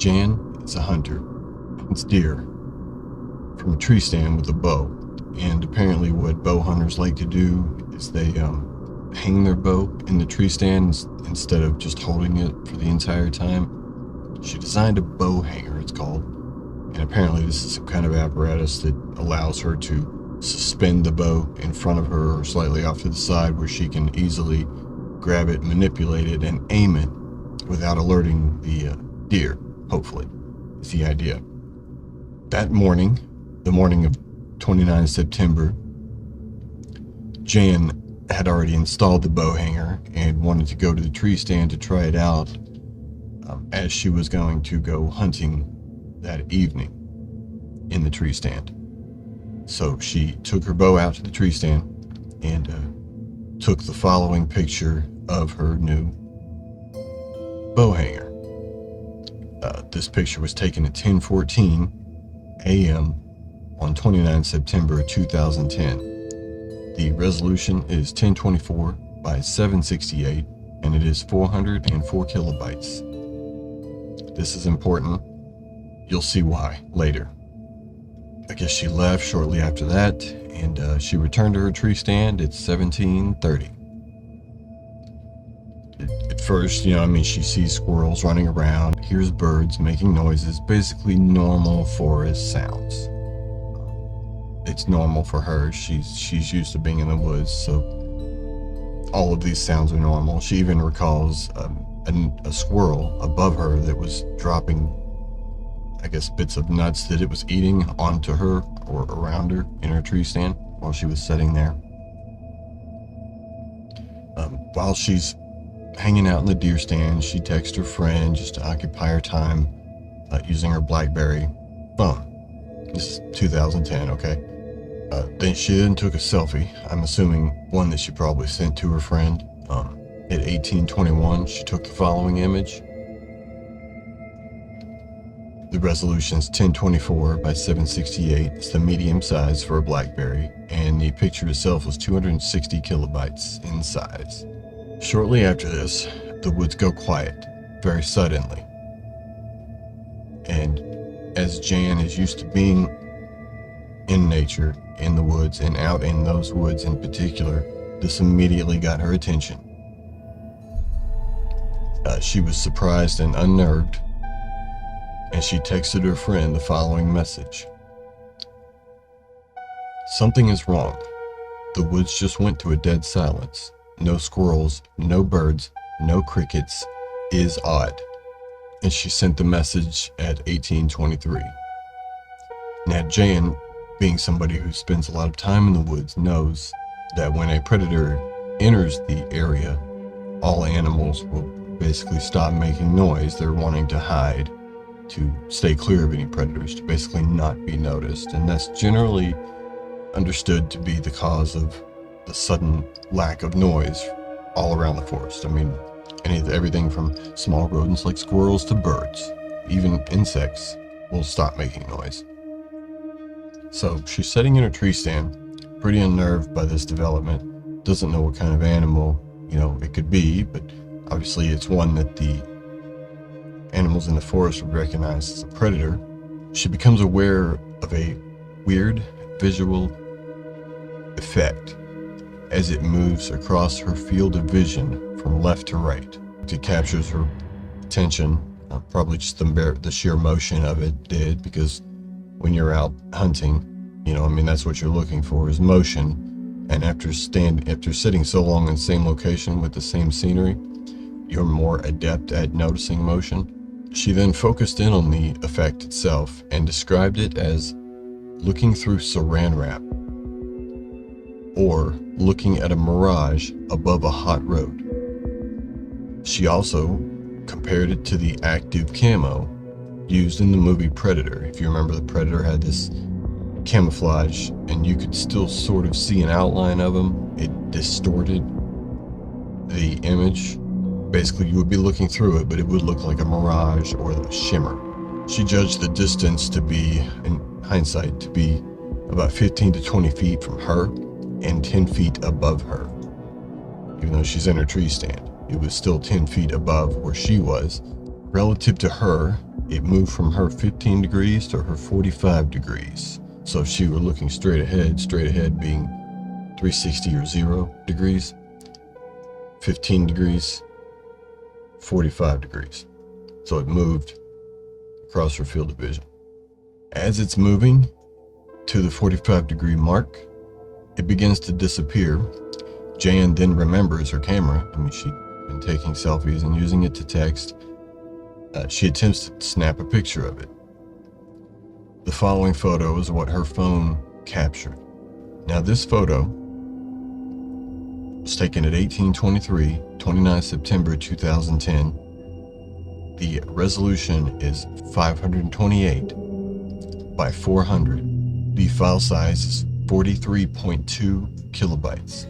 Jan is a hunter, hunts deer from a tree stand with a bow. And apparently what bow hunters like to do is they hang their bow in the tree stand instead of just holding it for the entire time. She designed a bow hanger, it's called. And apparently this is some kind of apparatus that allows her to suspend the bow in front of her or slightly off to the side where she can easily grab it, manipulate it, and aim it without alerting the deer, hopefully, is the idea. That morning, the morning of 29 September, Jan had already installed the bow hanger and wanted to go to the tree stand to try it out as she was going to go hunting that evening in the tree stand. So she took her bow out to the tree stand and took the following picture of her new bow hanger. This picture was taken at 10:14 a.m. on 29 September 2010. The resolution is 1024 by 768 and it is 404 kilobytes. This is important. You'll see why later. I guess she left shortly after that and she returned to her tree stand at 17:30. At first, she sees squirrels running around, hears birds making noises, basically normal forest sounds. It's normal for her. She's used to being in the woods, so all of these sounds are normal. She even recalls a squirrel above her that was dropping, I guess, bits of nuts that it was eating onto her or around her in her tree stand while she was sitting there. While she's hanging out in the deer stand, she texts her friend just to occupy her time using her BlackBerry phone. This is 2010, okay? Then she then took a selfie, I'm assuming one that she probably sent to her friend. At 18:21, she took the following image. The resolution is 1024 by 768. It's the medium size for a BlackBerry, and the picture itself was 260 kilobytes in size. Shortly after this, the woods go quiet, very suddenly. And as Jan is used to being in nature, in the woods, and out in those woods in particular, this immediately got her attention. She was surprised and unnerved, and she texted her friend the following message. Something is wrong. The woods just went to a dead silence. No squirrels, no birds, no crickets. Is odd. And she sent the message at 18:23. Now Jan, being somebody who spends a lot of time in the woods, knows that when a predator enters the area, all animals will basically stop making noise. They're wanting to hide, to stay clear of any predators, to basically not be noticed. And that's generally understood to be the cause of the sudden lack of noise all around the forest. Everything from small rodents like squirrels to birds, even insects, will stop making noise. So she's sitting in her tree stand, pretty unnerved by this development, doesn't know what kind of animal, it could be, but obviously it's one that the animals in the forest would recognize as a predator. She becomes aware of a weird visual effect as it moves across her field of vision from left to right. It captures her attention, probably just the sheer motion of it did, because when you're out hunting, that's what you're looking for, is motion. And after sitting so long in the same location with the same scenery, you're more adept at noticing motion. She then focused in on the effect itself and described it as looking through saran wrap, or looking at a mirage above a hot road. She also compared it to the active camo used in the movie Predator. If you remember, the Predator had this camouflage and you could still sort of see an outline of him. It distorted the image. Basically, you would be looking through it, but it would look like a mirage or a shimmer. She judged the distance to be, in hindsight, to be about 15 to 20 feet from her and 10 feet above her. Even though she's in her tree stand, it was still 10 feet above where she was. Relative to her, it moved from her 15 degrees to her 45 degrees. So if she were looking straight ahead being 360 or 0 degrees, 15 degrees, 45 degrees. So it moved across her field of vision. As it's moving to the 45 degree mark, it begins to disappear. Jan then remembers her camera. I mean, she'd been taking selfies and using it to text. She attempts to snap a picture of it. The following photo is what her phone captured. Now, this photo was taken at 1823, 29 September 2010. The resolution is 528 by 400. The file size is 43.2 kilobytes.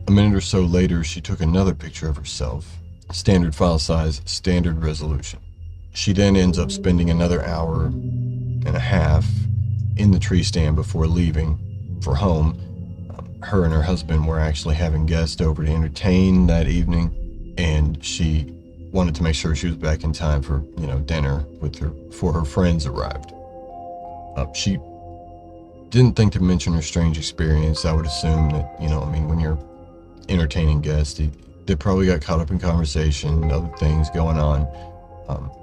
A minute or so later, she took another picture of herself. Standard file size, standard resolution. She then ends up spending another hour and a half in the tree stand before leaving for home. Her and her husband were actually having guests over to entertain that evening, and she wanted to make sure she was back in time for, dinner before her friends arrived. She didn't think to mention her strange experience. I would assume that, when you're entertaining guests, they probably got caught up in conversation, other things going on.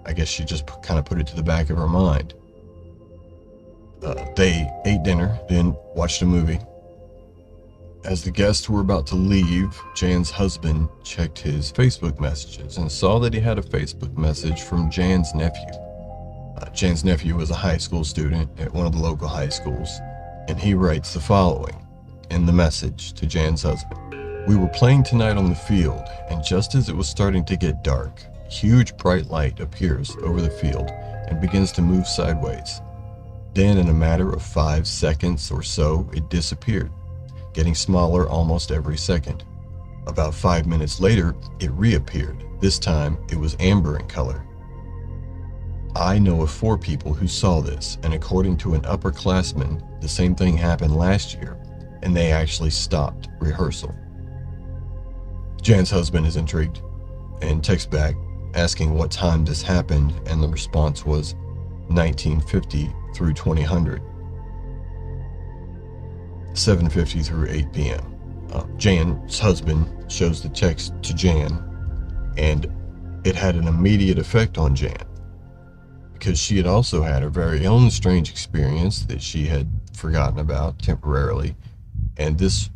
I guess she just kind of put it to the back of her mind. They ate dinner, then watched a movie. As the guests were about to leave, Jan's husband checked his Facebook messages and saw that he had a Facebook message from Jan's nephew. Jan's nephew was a high school student at one of the local high schools, and he writes the following in the message to Jan's husband. We were playing tonight on the field, and just as it was starting to get dark, a huge bright light appears over the field and begins to move sideways. Then, in a matter of 5 seconds or so, it disappeared, getting smaller almost every second. About 5 minutes later, it reappeared. This time, it was amber in color. I know of 4 people who saw this, and according to an upperclassman, the same thing happened last year, and they actually stopped rehearsal. Jan's husband is intrigued and texts back asking what time this happened, and the response was 1950 through 2000, 7:50 through 8 p.m. Jan's husband shows the text to Jan, and it had an immediate effect on Jan because she had also had her very own strange experience that she had forgotten about temporarily, and this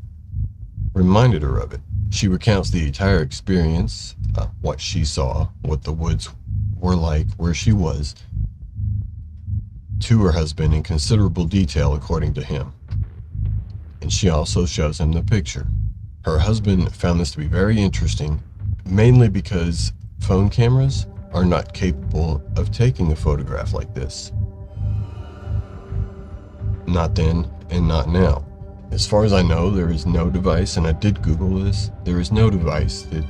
reminded her of it. She recounts the entire experience, what she saw, what the woods were like, where she was, to her husband in considerable detail according to him. And she also shows him the picture. Her husband found this to be very interesting, mainly because phone cameras are not capable of taking a photograph like this. Not then and not now. As far as I know, there is no device, and I did Google this, there is no device that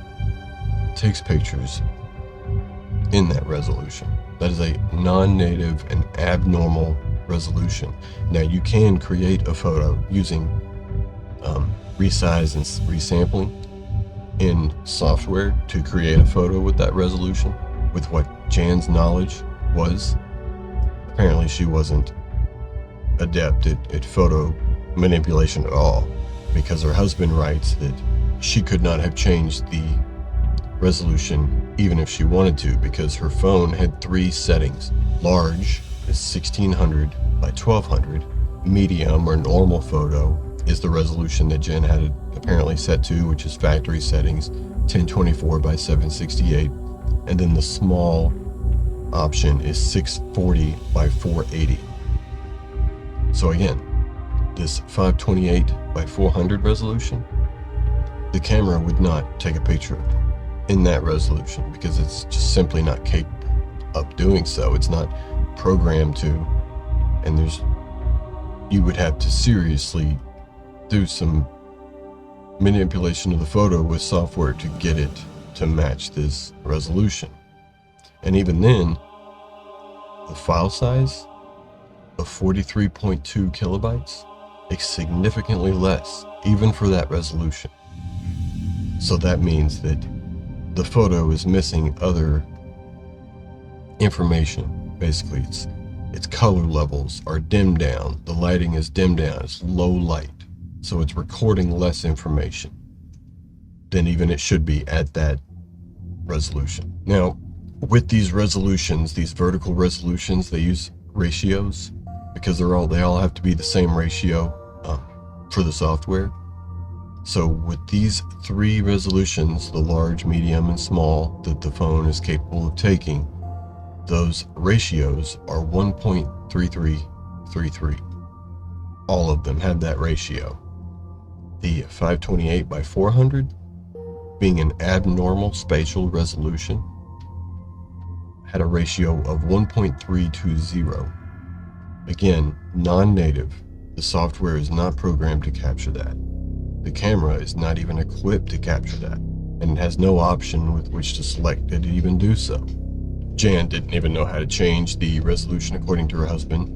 takes pictures in that resolution. That is a non-native and abnormal resolution. Now, you can create a photo using resize and resampling in software to create a photo with that resolution, with what Jan's knowledge was. Apparently, she wasn't adept at photo manipulation at all, because her husband writes that she could not have changed the resolution even if she wanted to, because her phone had 3 settings. Large is 1600 by 1200. Medium or normal photo is the resolution that Jen had it apparently set to, which is factory settings, 1024 by 768. And then the small option is 640 by 480. So again, this 528 by 400 resolution, the camera would not take a picture in that resolution because it's just simply not capable of doing so. It's not programmed to, and you would have to seriously do some manipulation of the photo with software to get it to match this resolution. And even then, the file size of 43.2 kilobytes is significantly less, even for that resolution. So that means that the photo is missing other information basically its color levels are dimmed down. The lighting is dimmed down. It's low light. So it's recording less information than even it should be at that resolution. Now, with these resolutions, these vertical resolutions, they use ratios because they all have to be the same ratio for the software. So with these 3 resolutions, the large, medium, and small, that the phone is capable of taking, those ratios are 1.3333. All of them have that ratio. The 528 by 400, being an abnormal spatial resolution, had a ratio of 1.320. Again, non-native. The software is not programmed to capture that. The camera is not even equipped to capture that, and it has no option with which to select it to even do so. Jan didn't even know how to change the resolution according to her husband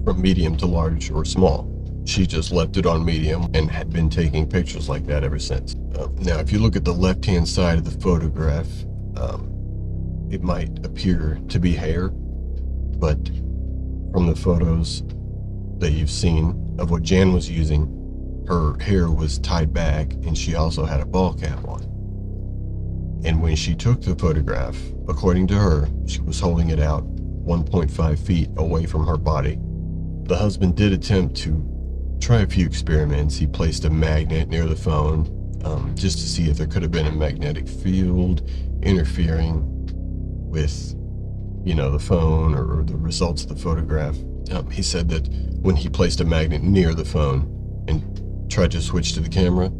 from medium to large or small. She just left it on medium and had been taking pictures like that ever since. Now, if you look at the left-hand side of the photograph, it might appear to be hair, but from the photos that you've seen of what Jan was using, her hair was tied back and she also had a ball cap on. And when she took the photograph, according to her, she was holding it out 1.5 feet away from her body. The husband did attempt to try a few experiments. He placed a magnet near the phone just to see if there could have been a magnetic field interfering with, the phone or the results of the photograph. He said that when he placed a magnet near the phone and tried to switch to the camera,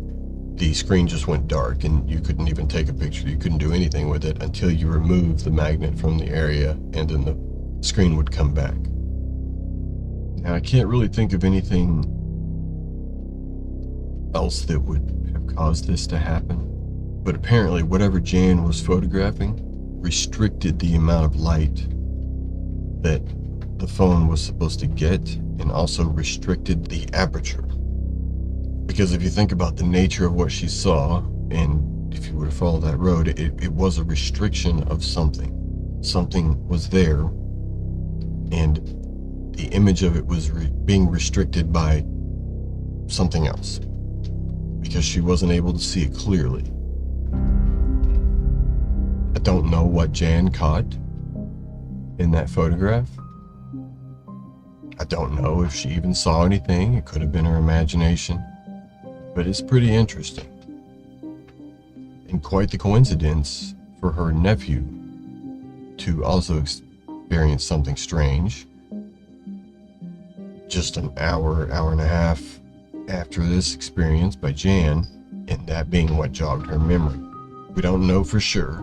the screen just went dark and you couldn't even take a picture. You couldn't do anything with it until you removed the magnet from the area, and then the screen would come back. Now, I can't really think of anything else that would have caused this to happen, but apparently whatever Jan was photographing restricted the amount of light that the phone was supposed to get, and also restricted the aperture. Because if you think about the nature of what she saw, and if you were to follow that road, it was a restriction of something. Something was there, and the image of it was being restricted by something else, because she wasn't able to see it clearly. I don't know what Jan caught in that photograph. I don't know if she even saw anything. It could have been her imagination. But it's pretty interesting. And quite the coincidence for her nephew to also experience something strange just an hour and a half after this experience by Jan, and that being what jogged her memory. We don't know for sure,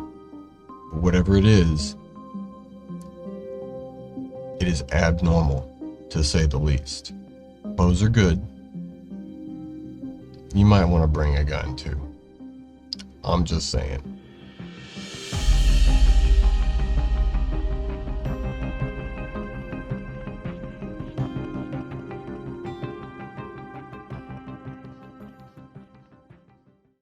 but whatever it is abnormal, to say the least. Bows are good. You might want to bring a gun too. I'm just saying.